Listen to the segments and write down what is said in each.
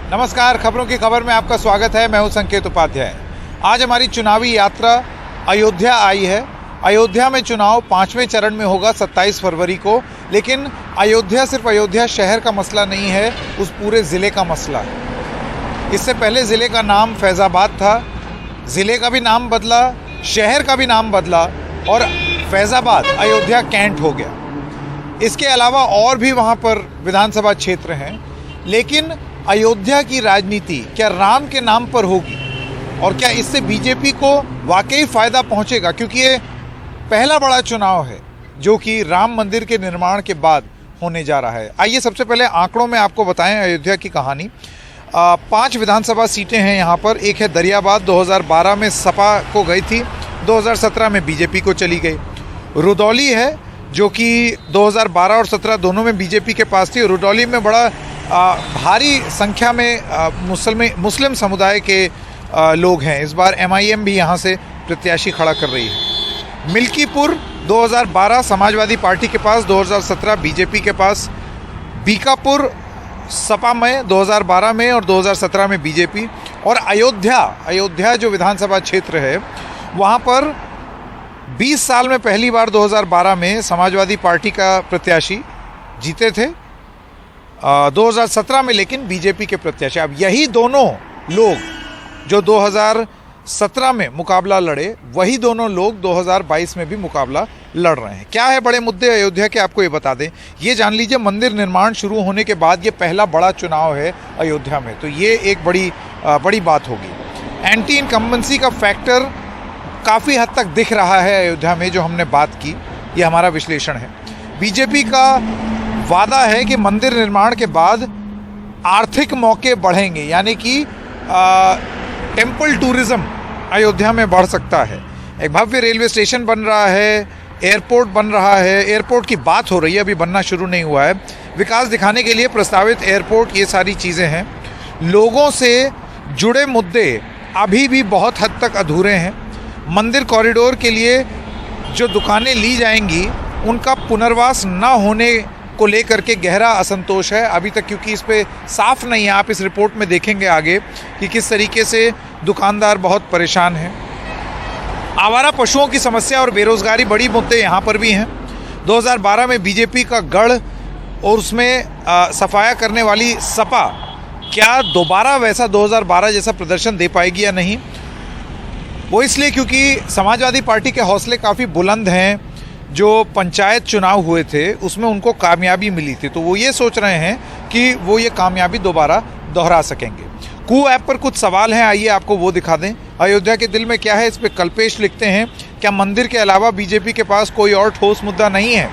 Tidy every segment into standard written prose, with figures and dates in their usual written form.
नमस्कार, खबरों की खबर में आपका स्वागत है। मैं हूं संकेत उपाध्याय। आज हमारी चुनावी यात्रा अयोध्या आई है। अयोध्या में चुनाव 5वें चरण में होगा 27 फरवरी को। लेकिन अयोध्या सिर्फ अयोध्या शहर का मसला नहीं है, उस पूरे ज़िले का मसला है। इससे पहले ज़िले का नाम फैज़ाबाद था, ज़िले का भी नाम बदला, शहर का भी नाम बदला और फैज़ाबाद अयोध्या कैंट हो गया। इसके अलावा और भी वहाँ पर विधानसभा क्षेत्र हैं। लेकिन अयोध्या की राजनीति क्या राम के नाम पर होगी और क्या इससे बीजेपी को वाकई फ़ायदा पहुंचेगा? क्योंकि ये पहला बड़ा चुनाव है जो कि राम मंदिर के निर्माण के बाद होने जा रहा है। आइए सबसे पहले आंकड़ों में आपको बताएं अयोध्या की कहानी। 5 विधानसभा सीटें हैं यहाँ पर। एक है दरियाबाद, 2012 में सपा को गई थी, 2017 में बीजेपी को चली गई। रुदौली है जो कि 2012 और 17 दोनों में बीजेपी के पास थी। रुदौली में बड़ा भारी संख्या में मुस्लिम समुदाय के लोग हैं। इस बार MIM भी यहाँ से प्रत्याशी खड़ा कर रही है। मिल्कीपुर 2012 समाजवादी पार्टी के पास, 2017 बीजेपी के पास। बीकापुर सपा में 2012 में और 2017 में बीजेपी। और अयोध्या जो विधानसभा क्षेत्र है वहाँ पर 20 साल में पहली बार 2012 में समाजवादी पार्टी का प्रत्याशी जीते थे, 2017 में लेकिन बीजेपी के प्रत्याशी। अब यही दोनों लोग जो 2017 में मुकाबला लड़े, वही दोनों लोग 2022 में भी मुकाबला लड़ रहे हैं। क्या है बड़े मुद्दे अयोध्या के, आपको ये बता दें। ये जान लीजिए, मंदिर निर्माण शुरू होने के बाद ये पहला बड़ा चुनाव है अयोध्या में, तो ये एक बड़ी बात होगी। एंटी इनकम्बेंसी का फैक्टर काफ़ी हद तक दिख रहा है अयोध्या में, जो हमने बात की, ये हमारा विश्लेषण है। बीजेपी का वादा है कि मंदिर निर्माण के बाद आर्थिक मौके बढ़ेंगे, यानी कि टेम्पल टूरिज्म अयोध्या में बढ़ सकता है। एक भव्य रेलवे स्टेशन बन रहा है, एयरपोर्ट बन रहा है, एयरपोर्ट की बात हो रही है, अभी बनना शुरू नहीं हुआ है। विकास दिखाने के लिए प्रस्तावित एयरपोर्ट, ये सारी चीज़ें हैं। लोगों से जुड़े मुद्दे अभी भी बहुत हद तक अधूरे हैं। मंदिर कॉरिडोर के लिए जो दुकानें ली जाएंगी उनका पुनर्वास न होने को लेकर के गहरा असंतोष है अभी तक, क्योंकि इस पे साफ नहीं है। आप इस रिपोर्ट में देखेंगे आगे कि किस तरीके से दुकानदार बहुत परेशान हैं। आवारा पशुओं की समस्या और बेरोजगारी बड़ी मुद्दे यहाँ पर भी हैं। 2012 में बीजेपी का गढ़ और उसमें सफाया करने वाली सपा क्या दोबारा वैसा 2012 जैसा प्रदर्शन दे पाएगी या नहीं? वो इसलिए क्योंकि समाजवादी पार्टी के हौसले काफ़ी बुलंद हैं। जो पंचायत चुनाव हुए थे उसमें उनको कामयाबी मिली थी, तो वो ये सोच रहे हैं कि वो ये कामयाबी दोबारा दोहरा सकेंगे। कू ऐप पर कुछ सवाल हैं, आइए आपको वो दिखा दें। अयोध्या के दिल में क्या है, इस पे कल्पेश लिखते हैं, क्या मंदिर के अलावा बीजेपी के पास कोई और ठोस मुद्दा नहीं है?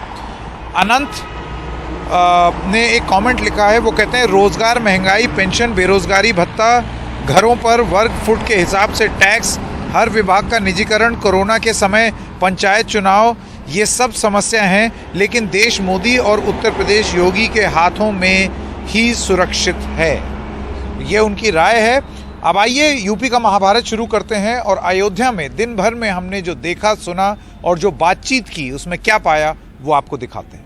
अनंत ने एक कमेंट लिखा है, वो कहते हैं रोज़गार, महंगाई, पेंशन, बेरोजगारी भत्ता, घरों पर वर्ग फुट के हिसाब से टैक्स, हर विभाग का निजीकरण, कोरोना के समय पंचायत चुनाव, ये सब समस्या हैं, लेकिन देश मोदी और उत्तर प्रदेश योगी के हाथों में ही सुरक्षित है। ये उनकी राय है। अब आइए यूपी का महाभारत शुरू करते हैं और अयोध्या में दिन भर में हमने जो देखा, सुना और जो बातचीत की उसमें क्या पाया वो आपको दिखाते हैं।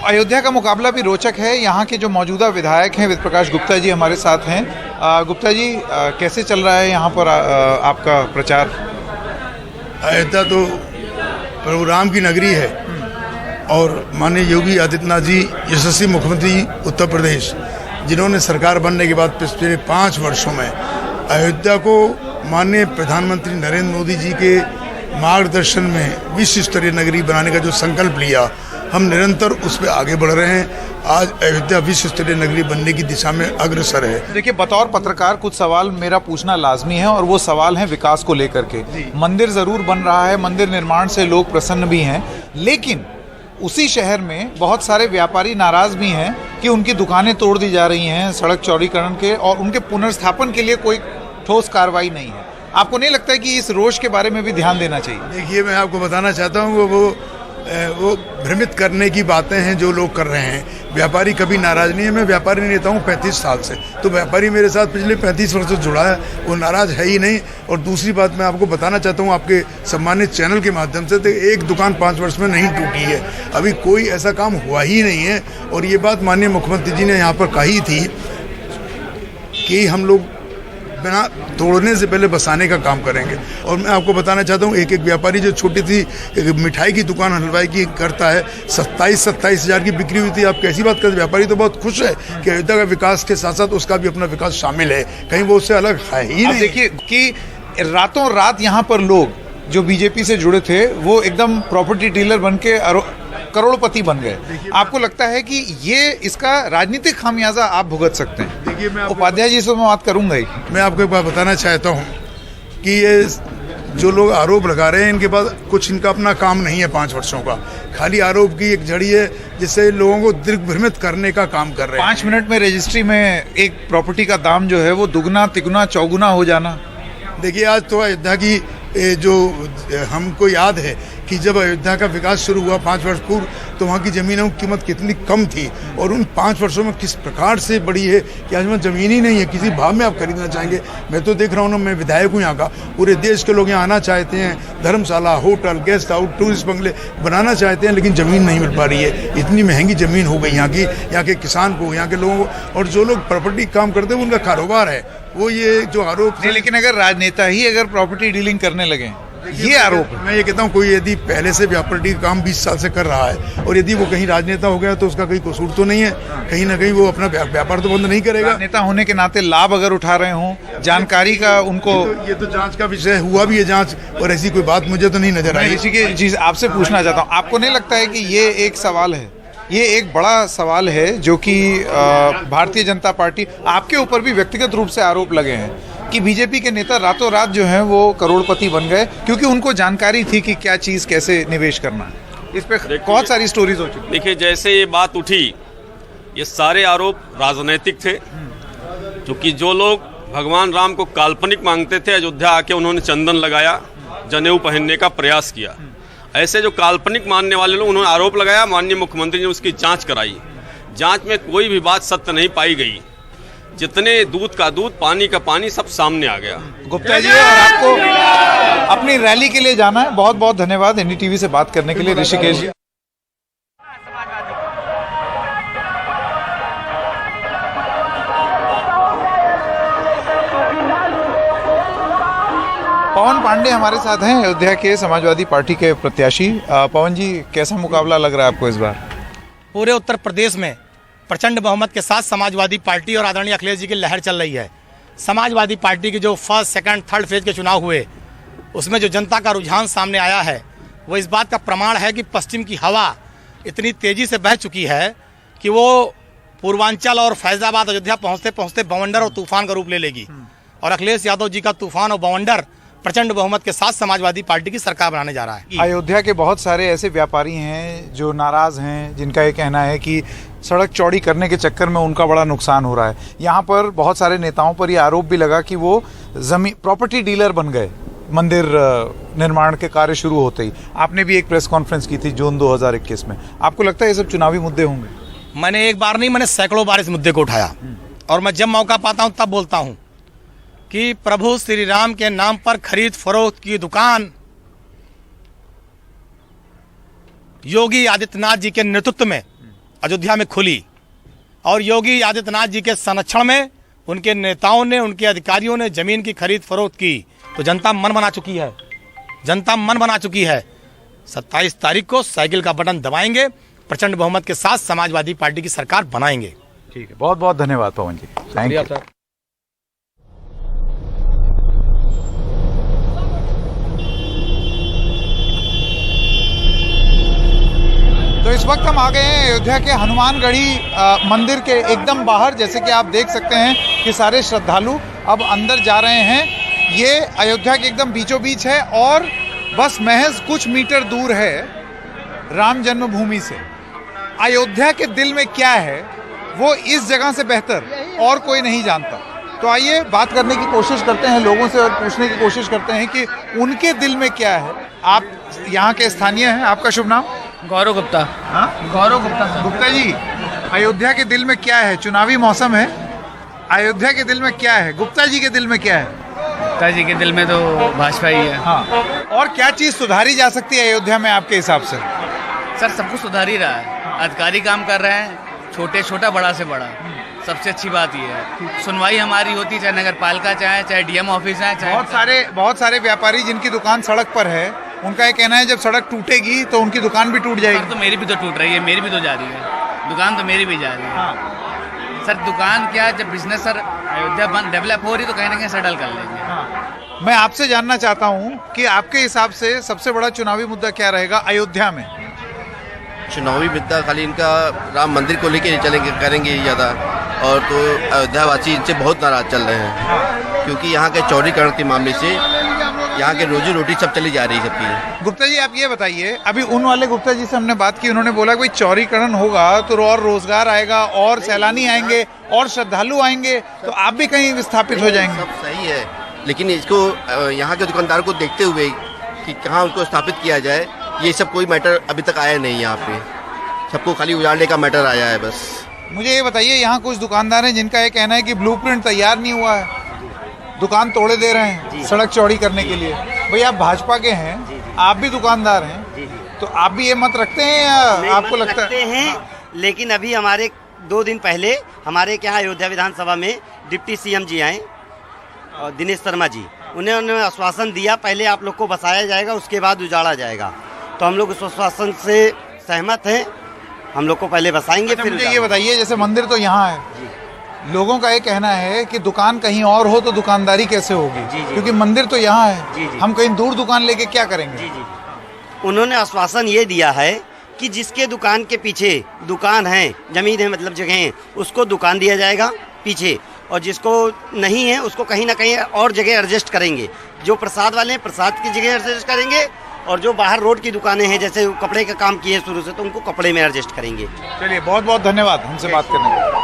अयोध्या का मुकाबला भी रोचक है। यहाँ के जो मौजूदा विधायक हैं वेद प्रकाश गुप्ता जी हमारे साथ हैं। गुप्ता जी, कैसे चल रहा है यहाँ पर आपका प्रचार? अयोध्या तो प्रभु राम की नगरी है और माननीय योगी आदित्यनाथ जी यशस्वी मुख्यमंत्री उत्तर प्रदेश, जिन्होंने सरकार बनने के बाद पिछले 5 वर्षों में अयोध्या को माननीय प्रधानमंत्री नरेंद्र मोदी जी के मार्गदर्शन में विश्व स्तरीय नगरी बनाने का जो संकल्प लिया, हम निरंतर उस पर आगे बढ़ रहे हैं। आज अयोध्या विश्व स्तरीय नगरी बनने की दिशा में अग्रसर है। देखिए, बतौर पत्रकार कुछ सवाल मेरा पूछना लाजमी है और वो सवाल है विकास को लेकर के। मंदिर ज़रूर बन रहा है, मंदिर निर्माण से लोग प्रसन्न भी हैं, लेकिन उसी शहर में बहुत सारे व्यापारी नाराज़ भी हैं कि उनकी दुकानें तोड़ दी जा रही हैं सड़क चौड़ीकरण के, और उनके पुनर्स्थापन के लिए कोई ठोस कार्रवाई नहीं है। आपको नहीं लगता है कि इस रोष के बारे में भी ध्यान देना चाहिए? देखिए, मैं आपको बताना चाहता हूँ वो भ्रमित करने की बातें हैं जो लोग कर रहे हैं। व्यापारी कभी नाराज नहीं है। मैं व्यापारी नेता हूँ 35 साल से, तो व्यापारी मेरे साथ पिछले 35 वर्ष से जुड़ा है, वो नाराज है ही नहीं। और दूसरी बात मैं आपको बताना चाहता हूँ आपके सम्मानित चैनल के माध्यम से, तो एक दुकान 5 वर्ष में नहीं टूटी है, अभी कोई ऐसा काम हुआ ही नहीं है। और ये बात माननीय मुख्यमंत्री जी ने यहाँ पर कही थी कि हम लोग बिना तोड़ने से पहले बसाने का काम करेंगे। और मैं आपको बताना चाहता हूँ, एक व्यापारी जो छोटी सी मिठाई की दुकान हलवाई की करता है, 27 हज़ार की बिक्री हुई थी। आप कैसी बात करते हैं? व्यापारी तो बहुत खुश है कि अयोध्या का विकास के साथ साथ उसका भी अपना विकास शामिल है, कहीं वो उससे अलग है ही नहीं। देखिए कि रातों रात यहाँ पर लोग जो बीजेपी से जुड़े थे वो एकदम प्रॉपर्टी डीलर बन के करोड़पति बन गए। आपको लगता है कि ये इसका राजनीतिक खामियाजा आप भुगत सकते हैं? देखिए, मैं उपाध्याय जी से मैं बात करूंगा ही। मैं आपको एक बात बताना चाहता हूँ कि ये जो लोग आरोप लगा रहे हैं, इनके पास कुछ इनका अपना काम नहीं है 5 वर्षों का, खाली आरोप की एक झड़ी है जिससे लोगों को दिग्भ्रमित करने का काम कर रहे हैं। 5 मिनट में रजिस्ट्री में एक प्रॉपर्टी का दाम जो है वो दुगना तिगुना चौगुना हो जाना। देखिए, आज तो अयोध्या की जो हमको याद है कि जब अयोध्या का विकास शुरू हुआ 5 वर्ष पूर्व, तो वहाँ की ज़मीनों की कीमत कितनी कम थी, और उन 5 वर्षों में किस प्रकार से बढ़ी है कि आज में ज़मीन ही नहीं है, किसी भाव में आप खरीदना चाहेंगे। मैं तो देख रहा हूँ ना, मैं विधायक हूँ यहाँ का, पूरे देश के लोग यहाँ आना चाहते हैं, धर्मशाला, होटल, गेस्ट हाउस, टूरिस्ट बंगले बनाना चाहते हैं, लेकिन ज़मीन नहीं मिल पा रही है। इतनी महंगी ज़मीन हो गई यहाँ की, यहाँ के किसान को, यहाँ के लोगों को। और जो लोग प्रॉपर्टी काम करते हैं उनका कारोबार है, वो ये जो आरोप नहीं, लेकिन अगर राजनेता ही अगर प्रॉपर्टी डीलिंग करने लगे, ये आरोप है। मैं ये कहता हूँ, कोई यदि पहले से प्रॉपर्टी का काम 20 साल से कर रहा है और यदि वो कहीं राजनेता हो गया तो उसका कोई कसूर तो नहीं है, कहीं ना कहीं वो अपना व्यापार तो बंद नहीं करेगा। नेता होने के नाते लाभ अगर उठा रहे हों, जानकारी का उनको, ये तो जांच का विषय हुआ भी है जांच, और ऐसी कोई बात मुझे तो नहीं नजर आई। इसी की चीज आपसे पूछना चाहता हूँ, आपको नहीं लगता है कि ये एक सवाल है, ये एक बड़ा सवाल है जो कि भारतीय जनता पार्टी, आपके ऊपर भी व्यक्तिगत रूप से आरोप लगे हैं कि बीजेपी के नेता रातों रात जो हैं वो करोड़पति बन गए क्योंकि उनको जानकारी थी कि क्या चीज़ कैसे निवेश करना है। इस पे बहुत सारी स्टोरीज हो चुकी। देखिए, जैसे ये बात उठी, ये सारे आरोप राजनीतिक थे, क्योंकि जो लोग भगवान राम को काल्पनिक मांगते थे, अयोध्या आके उन्होंने चंदन लगाया, जनेऊ पहनने का प्रयास किया। ऐसे जो काल्पनिक मानने वाले लोग, उन्होंने आरोप लगाया, माननीय मुख्यमंत्री ने उसकी जांच कराई। जांच में कोई भी बात सत्य नहीं पाई गई। जितने दूध का दूध, पानी का पानी, सब सामने आ गया। गुप्ता जी, और आपको अपनी रैली के लिए जाना है। बहुत बहुत धन्यवाद एनडीटीवी से बात करने के लिए, ऋषिकेश जी। पवन पांडे हमारे साथ हैं, अयोध्या के समाजवादी पार्टी के प्रत्याशी। पवन जी, कैसा मुकाबला लग रहा है आपको इस बार? पूरे उत्तर प्रदेश में प्रचंड बहुमत के साथ समाजवादी पार्टी और आदरणीय अखिलेश जी की लहर चल रही है। समाजवादी पार्टी के जो फर्स्ट, सेकंड, थर्ड फेज के चुनाव हुए, उसमें जो जनता का रुझान सामने आया है, वो इस बात का प्रमाण है कि पश्चिम की हवा इतनी तेजी से बह चुकी है कि वो पूर्वांचल और फैजाबाद, अयोध्या पहुँचते पहुँचते बवंडर और तूफान का रूप ले लेगी। और अखिलेश यादव जी का तूफान और बवंडर प्रचंड बहुमत के साथ समाजवादी पार्टी की सरकार बनाने जा रहा है। अयोध्या के बहुत सारे ऐसे व्यापारी हैं जो नाराज हैं, जिनका ये कहना है कि सड़क चौड़ी करने के चक्कर में उनका बड़ा नुकसान हो रहा है। यहाँ पर बहुत सारे नेताओं पर ये आरोप भी लगा कि वो जमीन प्रॉपर्टी डीलर बन गए मंदिर निर्माण के कार्य शुरू होते ही। आपने भी एक प्रेस कॉन्फ्रेंस की थी जून 2021 में। आपको लगता है ये सब चुनावी मुद्दे होंगे? मैंने एक बार नहीं, मैंने सैकड़ों बार इस मुद्दे को उठाया, और मैं जब मौका पाता हूँ तब बोलता हूँ कि प्रभु श्री राम के नाम पर खरीद फरोख्त की दुकान योगी आदित्यनाथ जी के नेतृत्व में अयोध्या में खुली, और योगी आदित्यनाथ जी के संरक्षण में उनके नेताओं ने, उनके अधिकारियों ने जमीन की खरीद फरोख्त की, तो जनता मन बना चुकी है। जनता मन बना चुकी है। 27 तारीख को साइकिल का बटन दबाएंगे, प्रचंड बहुमत के साथ समाजवादी पार्टी की सरकार बनाएंगे। ठीक है, बहुत बहुत धन्यवाद पवन जी। Thank you. तो इस वक्त हम आ गए हैं अयोध्या के हनुमानगढ़ी मंदिर के एकदम बाहर। जैसे कि आप देख सकते हैं कि सारे श्रद्धालु अब अंदर जा रहे हैं। ये अयोध्या के एकदम बीचों बीच है और बस महज कुछ मीटर दूर है राम जन्मभूमि से। अयोध्या के दिल में क्या है वो इस जगह से बेहतर और कोई नहीं जानता। तो आइए बात करने की कोशिश करते हैं लोगों से और पूछने की कोशिश करते हैं कि उनके दिल में क्या है। आप यहाँ के स्थानीय हैं, आपका शुभ नाम? गौरव गुप्ता। हाँ, गौरव गुप्ता सर। गुप्ता जी, अयोध्या के दिल में क्या है? चुनावी मौसम है, अयोध्या के दिल में क्या है? गुप्ता जी के दिल में क्या है? गुप्ता जी के दिल में तो भाजपा ही है। हाँ, और क्या चीज सुधारी जा सकती है अयोध्या में आपके हिसाब से? सर सब कुछ सुधार ही रहा है, अधिकारी काम कर रहे हैं, छोटा बड़ा से बड़ा। सबसे अच्छी बात ये है सुनवाई हमारी होती, चाहे नगर पालिका चाहे डीएम ऑफिस है, चाहे बहुत सारे व्यापारी जिनकी दुकान सड़क पर है, उनका ये कहना है जब सड़क टूटेगी तो उनकी दुकान भी टूट सर जाएगी। तो मेरी भी तो टूट रही है, मेरी भी तो जा रही है, दुकान तो मेरी भी जा रही है। सर दुकान क्या, जब बिजनेस सर अयोध्या डेवलप हो रही तो कहीं ना कहीं सेटल कर लेंगे। मैं आपसे जानना चाहता हूँ कि आपके हिसाब से सबसे बड़ा चुनावी मुद्दा क्या रहेगा अयोध्या में? चुनावी मुद्दा खाली इनका राम मंदिर को लेके चलेंगे करेंगे ज़्यादा, और तो अयोध्यावासी इनसे बहुत नाराज चल रहे हैं क्योंकि यहाँ के चौड़ीकरण के मामले से यहाँ के रोजी रोटी सब चली जा रही है सबकी। गुप्ता जी आप ये बताइए, अभी उन वाले गुप्ता जी से हमने बात की, उन्होंने बोला कोई चौड़ीकरण होगा तो और रोजगार आएगा और सैलानी आएंगे और श्रद्धालु आएंगे तो आप भी कहीं विस्थापित हो जाएंगे। सब सही है, लेकिन इसको यहाँ के दुकानदार को देखते हुए कि कहाँ उनको स्थापित किया जाए, ये सब कोई मैटर अभी तक आया नहीं। यहाँ पे सबको खाली उजाड़ने का मैटर आया है बस। मुझे ये बताइए, यहाँ कुछ दुकानदार हैं जिनका ये कहना है कि ब्लूप्रिंट तैयार नहीं हुआ है, दुकान तोड़े दे रहे हैं सड़क चौड़ी करने के लिए। भाई आप भाजपा के हैं, आप भी दुकानदार हैं, तो आप भी ये मत रखते हैं या आपको लगता है? लेकिन अभी हमारे 2 दिन पहले हमारे यहाँ अयोध्या विधानसभा में डिप्टी सीएम जी आए और दिनेश शर्मा जी, उन्होंने आश्वासन दिया पहले आप लोग को बसाया जाएगा उसके बाद उजाड़ा जाएगा, तो हम लोग उस आश्वासन से सहमत हैं, हम लोग को पहले बसाएंगे। फिर मुझे ये बताइए, जैसे मंदिर तो यहाँ है, लोगों का ये कहना है कि दुकान कहीं और हो तो दुकानदारी कैसे होगी, क्योंकि मंदिर तो यहाँ है, हम कहीं दूर दुकान लेके क्या करेंगे? उन्होंने आश्वासन ये दिया है कि जिसके दुकान के पीछे दुकान है, जमीन है मतलब जगह है, उसको दुकान दिया जाएगा पीछे, और जिसको नहीं है उसको कहीं ना कहीं और जगह एडजस्ट करेंगे। जो प्रसाद वाले हैं प्रसाद की जगह एडजस्ट करेंगे, और जो बाहर रोड की दुकानें हैं जैसे कपड़े का काम किए शुरू से, तो उनको कपड़े में एडजस्ट करेंगे। चलिए, बहुत बहुत धन्यवाद हमसे बात करने के लिए।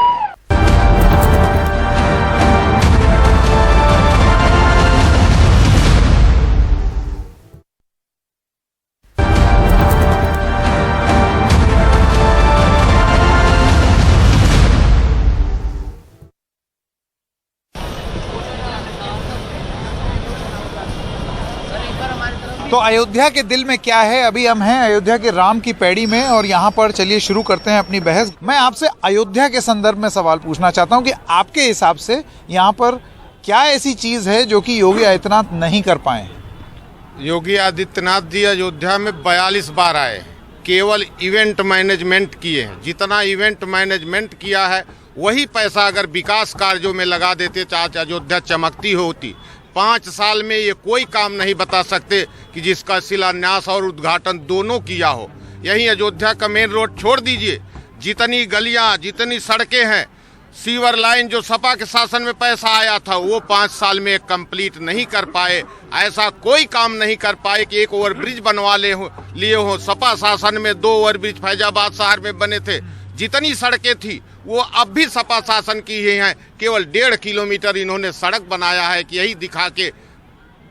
तो अयोध्या के दिल में क्या है, अभी हम हैं अयोध्या के राम की पैड़ी में और यहाँ पर चलिए शुरू करते हैं अपनी बहस। मैं आपसे अयोध्या के संदर्भ में सवाल पूछना चाहता हूँ कि आपके हिसाब से यहाँ पर क्या ऐसी चीज़ है जो कि योगी आदित्यनाथ नहीं कर पाए? योगी आदित्यनाथ जी अयोध्या में 42 बार आए, केवल इवेंट मैनेजमेंट किए हैं। जितना इवेंट मैनेजमेंट किया है वही पैसा अगर विकास कार्यों में लगा देते तो आज अयोध्या चमकती होती। 5 साल में ये कोई काम नहीं बता सकते कि जिसका शिलान्यास और उद्घाटन दोनों किया हो। यहीं अयोध्या का मेन रोड छोड़ दीजिए, जितनी गलियां जितनी सड़कें हैं, सीवर लाइन जो सपा के शासन में पैसा आया था वो 5 साल में कंप्लीट नहीं कर पाए। ऐसा कोई काम नहीं कर पाए कि एक ओवरब्रिज बनवा लिए हो। सपा शासन में 2 ओवरब्रिज फैजाबाद शहर में बने थे। जितनी सड़कें थी वो अब भी सपा शासन की ही हैं। केवल 1.5 किलोमीटर इन्होंने सड़क बनाया है कि यही दिखा के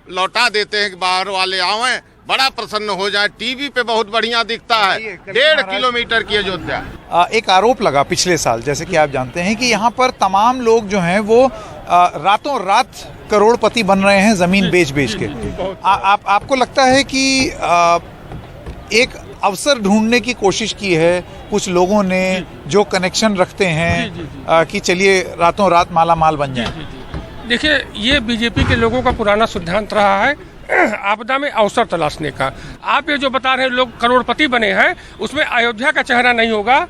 लौटा देते हैं कि बाहर वाले आवें, बड़ा प्रसन्न हो जाए। टीवी पे बहुत बढ़िया दिखता है। 1.5 किलोमीटर की अयोध्या। एक आरोप लगा पिछले साल, जैसे कि आप जानते हैं, कि यहाँ पर तमाम लोग जो हैं वो रातों रात करोड़पति बन रहे हैं जमीन बेच के। आपको लगता है कि एक अवसर ढूंढने की कोशिश की है कुछ लोगों ने जो कनेक्शन रखते हैं कि चलिए रातों रात माला माल बन जाए? देखिए, ये बीजेपी के लोगों का पुराना सिद्धांत रहा है आपदा में अवसर तलाशने का। आप ये जो बता रहे हैं लोग करोड़पति बने हैं, उसमें अयोध्या का चेहरा नहीं होगा,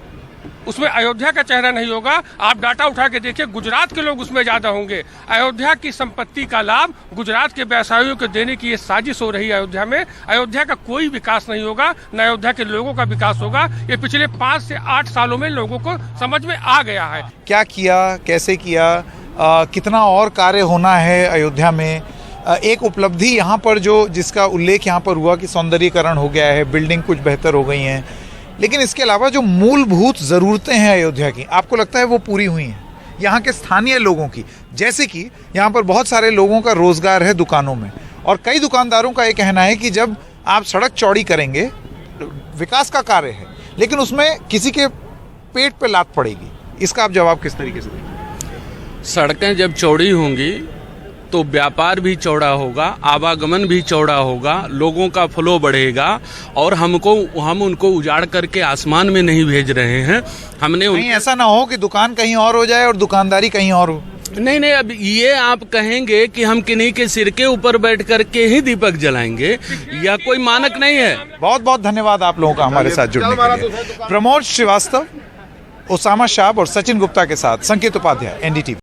उसमें अयोध्या का चेहरा नहीं होगा। आप डाटा उठा के देखिए, गुजरात के लोग उसमें ज़्यादा होंगे। अयोध्या की संपत्ति का लाभ गुजरात के व्यवसायियों को देने की ये साजिश हो रही है अयोध्या में। अयोध्या का कोई विकास नहीं होगा, न अयोध्या के लोगों का विकास होगा। ये पिछले 5 से 8 सालों में लोगों को समझ में आ गया है। क्या किया, कैसे किया, कितना और कार्य होना है अयोध्या में? एक उपलब्धि यहाँ पर जो जिसका उल्लेख यहाँ पर हुआ कि सौंदर्यीकरण हो गया है, बिल्डिंग कुछ बेहतर हो गई हैं, लेकिन इसके अलावा जो मूलभूत ज़रूरतें हैं अयोध्या की, आपको लगता है वो पूरी हुई हैं? यहाँ के स्थानीय लोगों की, जैसे कि यहाँ पर बहुत सारे लोगों का रोजगार है दुकानों में, और कई दुकानदारों का ये कहना है कि जब आप सड़क चौड़ी करेंगे, विकास का कार्य है, लेकिन उसमें किसी के पेट पे लात पड़ेगी। इसका आप जवाब किस तरीके से देंगे? सड़कें जब चौड़ी होंगी तो व्यापार भी चौड़ा होगा, आवागमन भी चौड़ा होगा, लोगों का फ्लो बढ़ेगा, और हम उनको उजाड़ करके आसमान में नहीं भेज रहे हैं। हमने नहीं ऐसा ना हो कि दुकान कहीं और हो जाए और दुकानदारी कहीं और हो। नहीं, अब ये आप कहेंगे कि हम किन्हीं के सिर के ऊपर बैठ करके ही दीपक जलाएंगे, या कोई मानक नहीं है। बहुत बहुत धन्यवाद आप लोगों का हमारे साथ जुड़ने के लिए। प्रमोद श्रीवास्तव, ओसामा शाह और सचिन गुप्ता के साथ संकेत उपाध्याय, NDTV।